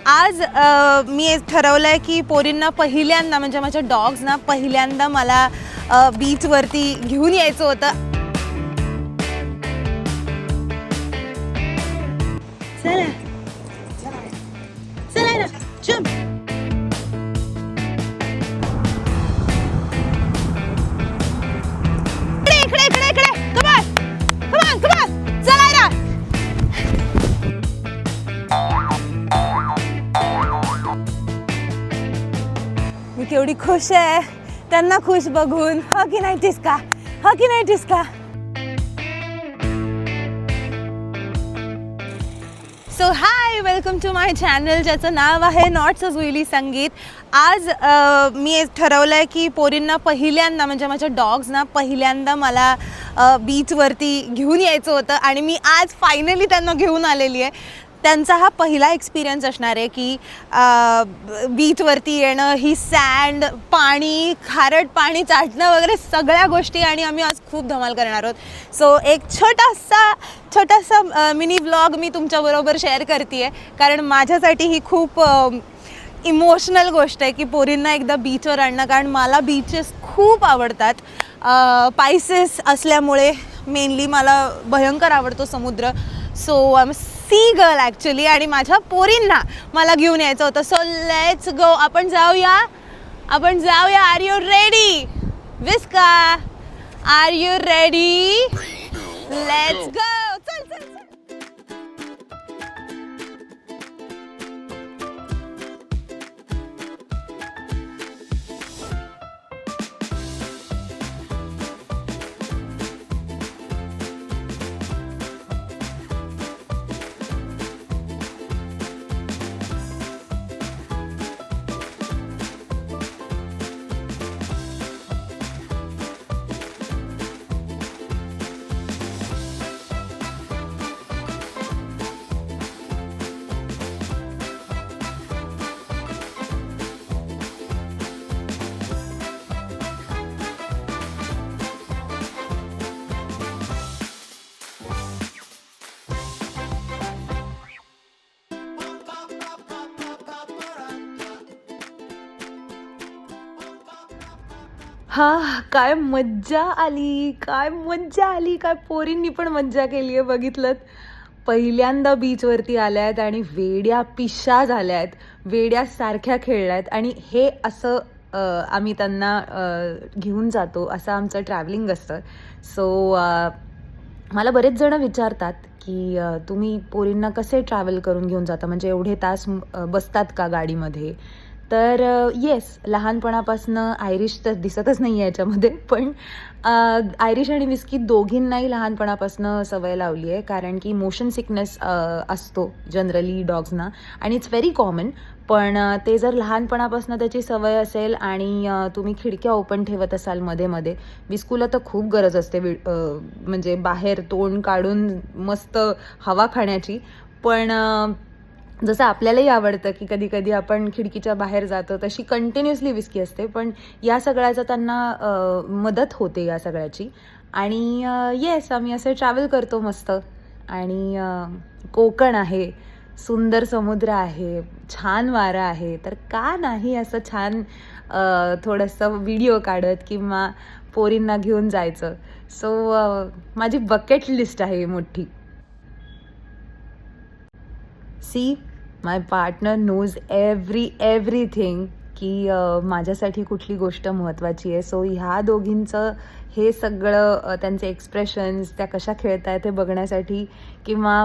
आज मी ठरवलंय की पोरींना पहिल्यांदा म्हणजे माझ्या डॉग्सना पहिल्यांदा मला बीचवरती घेऊन यायचं होतं. चला चला ना जम्प. इकडे इकडे इकडे इकडे कमान कमान कमान चला ना. मी केवढी खुश आहे त्यांना खुश बघून. हा की नाही टिस्का, हा की नाही Tisca. So hi, welcome to my channel ज्याचं नाव आहे नॉट सो जुईली संगीत. आज मी ठरवलंय की पोरींना पहिल्यांदा म्हणजे माझ्या डॉग्सना पहिल्यांदा मला बीचवरती घेऊन यायचं होतं आणि मी आज फायनली त्यांना घेऊन आलेली आहे. त्यांचा हा पहिला एक्सपिरियन्स असणार आहे की बीचवरती येणं, ही सँड, पाणी, खारट पाणी चाटणं वगैरे सगळ्या गोष्टी, आणि आम्ही आज खूप धमाल करणार आहोत. सो एक छोटासा मिनी व्लॉग मी तुमच्याबरोबर शेअर करते आहे, कारण माझ्यासाठी ही खूप इमोशनल गोष्ट आहे की पोरींना एकदा बीचवर आणणं. कारण मला बीचेस खूप आवडतात. पायसेस असल्यामुळे मेनली मला भयंकर आवडतो समुद्र. So I am sea girl actually, आणि माझ्या पोरींना मला घेऊन यायचं होतं. So let's go. आपण जाऊया. आर यू रेडी विस्का? Are you ready? Let's go. चल चल चल. हा, काय मज्जा आली, काय पोरींनी पण मज्जा केली आहे. बघितलं, पहिल्यांदा बीचवरती आल्यात आणि वेड्या पिशा झाल्यात, वेड्यासारख्या खेळल्यात. आणि हे असं आम्ही त्यांना घेऊन जातो, असं आमचं ट्रॅव्हलिंग असतं. सो मला बरेच जण विचारतात की तुम्ही पोरींना कसे ट्रॅव्हल करून घेऊन जाता, म्हणजे एवढे तास बसतात का गाडीमध्ये? तर येस, लहानपणापासनं आयरिश तर दिसतच नाही आहे याच्यामध्ये, पण आयरिश आणि विस्की दोघींनाही लहानपणापासनं सवय लावली आहे. कारण की मोशन सिकनेस असतो जनरली डॉग्सना, आणि इट्स व्हेरी कॉमन. पण ते जर लहानपणापासून त्याची सवय असेल आणि तुम्ही खिडक्या ओपन ठेवत असाल मध्ये मध्ये. विस्कूला तर खूप गरज असते म्हणजे बाहेर तोंड काढून मस्त हवा खाण्याची. पण जसं आपल्यालाही आवडतं की कधी कधी आपण खिडकीच्या बाहेर जातो, तशी कंटिन्युअसली विस्की असते. पण या सगळ्याचा त्यांना मदत होते या सगळ्याची. आणि येस, आम्ही असं ट्रॅव्हल करतो मस्त. आणि कोकण आहे, सुंदर समुद्र आहे, छान वारा आहे, तर का नाही असं छान थोडंसं व्हिडिओ काढत किंवा पोरींना घेऊन जायचं. सो माझी बकेट लिस्ट आहे मोठी. सी, माय पार्टनर नोज एव्हरीथिंग की माझ्यासाठी कुठली गोष्ट महत्त्वाची आहे. सो ह्या दोघींचं हे सगळं त्यांचे एक्सप्रेशन्स, त्या कशा खेळत आहेत हे बघण्यासाठी, किंवा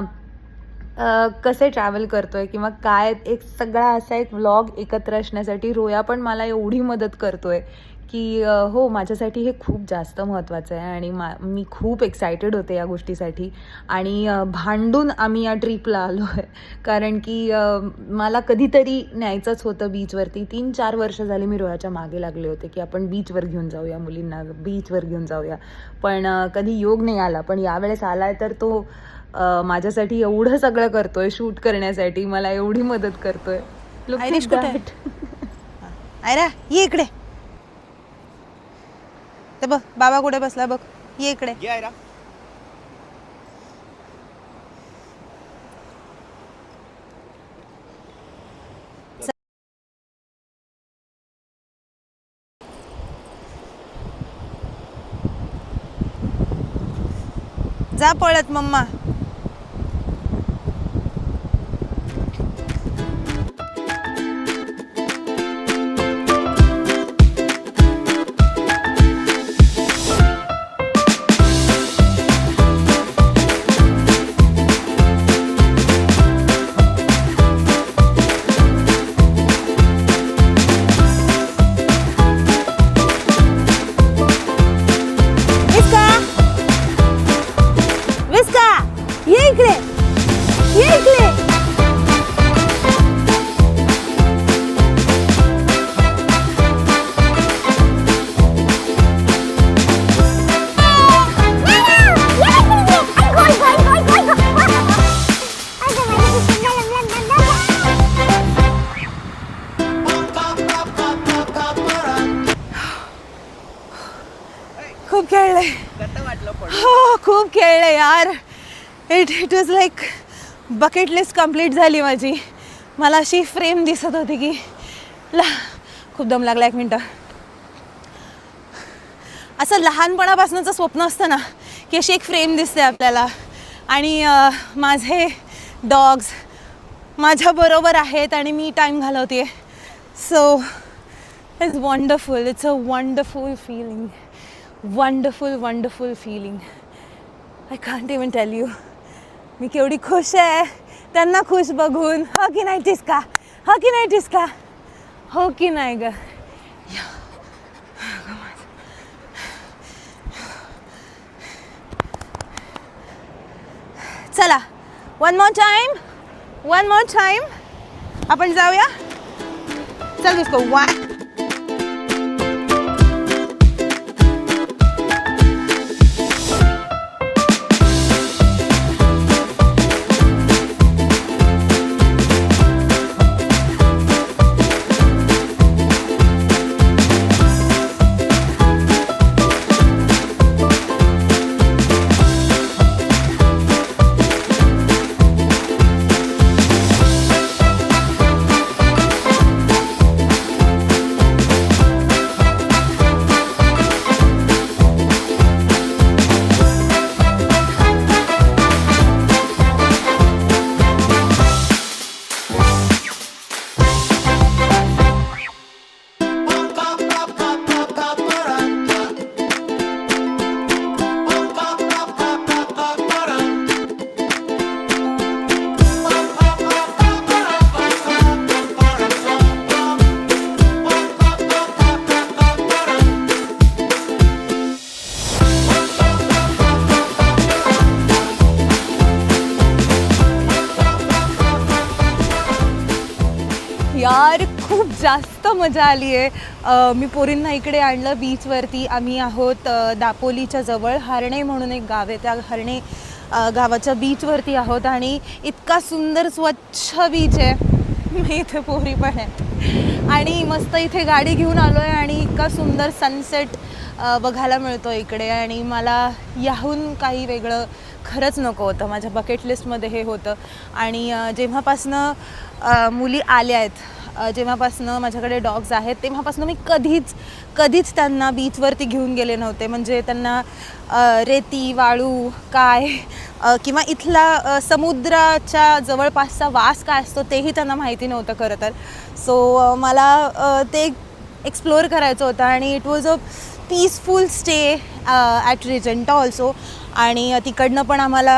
कसे ट्रॅव्हल करतो आहे, किंवा काय एक सगळा असा एक व्लॉग एकत्र असण्यासाठी रोया पण मला एवढी मदत करतो आहे की हो, माझ्यासाठी हे खूप जास्त महत्त्वाचं आहे. आणि मी खूप एक्सायटेड होते या गोष्टीसाठी. आणि भांडून आम्ही या ट्रिपला आलो आहे, कारण की मला कधीतरी न्यायचंच होतं बीचवरती. 3-4 वर्ष झाली मी रोयाच्या मागे लागले होते की आपण बीचवर घेऊन जाऊया, मुलींना बीचवर घेऊन जाऊया. पण कधी योग नाही आला. पण यावेळेस आला आहे तर तो माझ्यासाठी एवढं सगळं करतोय, शूट करण्यासाठी मला एवढी मदत करतोय. आयरिश कुठे? आयरा ये इकडे. ते बघ बाबा कुठे बसला बघ. ये इकडे. ये आयरा. जा पळत मम्मा. ये इकडे, ये इकडे. खूप खेळले. हो खूप खेळले यार. It was like bucket list complete झाली माझी. मला अशी फ्रेम दिसत होती की खूप दम लागला. 1 मिनटं. असं लहानपणापासूनचं स्वप्न असतं ना की अशी एक फ्रेम दिसते आपल्याला आणि माझे डॉग्स माझ्याबरोबर आहेत आणि मी टाईम घालवते. So it's wonderful. It's a wonderful feeling. Wonderful feeling. I can't even tell you. मी केवढी खुश आहे त्यांना खुश बघून. हो की नाही टिस्का? हो की नाही टिस्का? हो की नाही ग? चला वन मोर टाइम आपण जाऊया. चल इसको 1. यार खूप जास्त मजा आली आहे. मी पोरींना इकडे आणलं बीचवरती. आम्ही आहोत दापोलीच्या जवळ हर्णे म्हणून एक गाव आहे. त्या हर्णे गावाच्या बीचवरती आहोत आणि इतका सुंदर स्वच्छ बीच आहे. मी इथे पोरी पण आहे आणि मस्त इथे गाडी घेऊन आलो आहे आणि इतका सुंदर सनसेट बघायला मिळतो इकडे. आणि मला याहून काही वेगळं खरंच नको होतं. माझ्या बकेट लिस्टमध्ये हे होतं. आणि जेव्हापासनं मुली आल्या आहेत, जेव्हापासनं माझ्याकडे डॉग्स आहेत, तेव्हापासनं मी कधीच त्यांना बीचवरती घेऊन गेले नव्हते. म्हणजे त्यांना रेती वाळू काय किंवा इथला समुद्राच्या जवळपासचा वास काय असतो तेही त्यांना माहिती नव्हतं खरं तर. सो मला ते एक्सप्लोअर करायचं होतं आणि it was a peaceful stay at Regenta also. आणि तिकडनं पण आम्हाला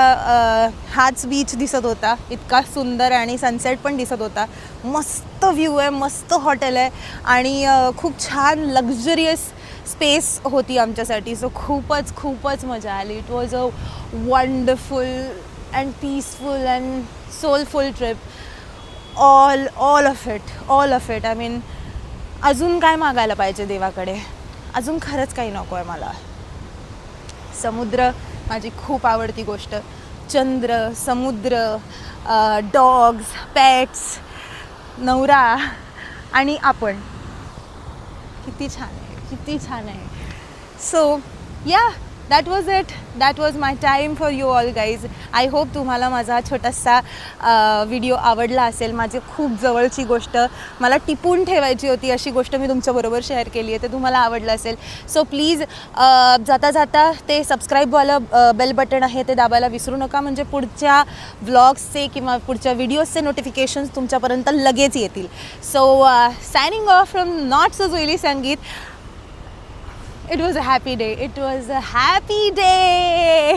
हाच बीच दिसत होता, इतका सुंदर, आणि सनसेट पण दिसत होता. मस्त व्ह्यू आहे, मस्त हॉटेल आहे आणि खूप छान लक्झरियस स्पेस होती आमच्यासाठी. सो खूपच मजा आली. It was a wonderful and peaceful and soulful trip. All of it. I mean अजून काय मागायला पाहिजे देवाकडे? अजून खरंच काही नको आहे मला. समुद्र माझी खूप आवडती गोष्ट. चंद्र, समुद्र, डॉग्स, पेट्स, नवरा आणि आपण. किती छान आहे. सो या that was my time for you all guys. I hope तुम्हाला माझा छोटासा व्हिडिओ आवडला असेल. माझी खूप जवळची गोष्ट, मला टिपून ठेवायची होती अशी गोष्ट मी तुमच्याबरोबर शेअर केली आहे, ते तुम्हाला आवडलं असेल. सो प्लीज जाता जाता ते सबस्क्राईबवालं बेल बटन आहे ते दाबायला विसरू नका, म्हणजे पुढच्या व्लॉग्सचे किंवा पुढच्या व्हिडिओजचे नोटिफिकेशन्स तुमच्यापर्यंत लगेच येतील. So signing off from not so Juilee Sangeet. It was a happy day.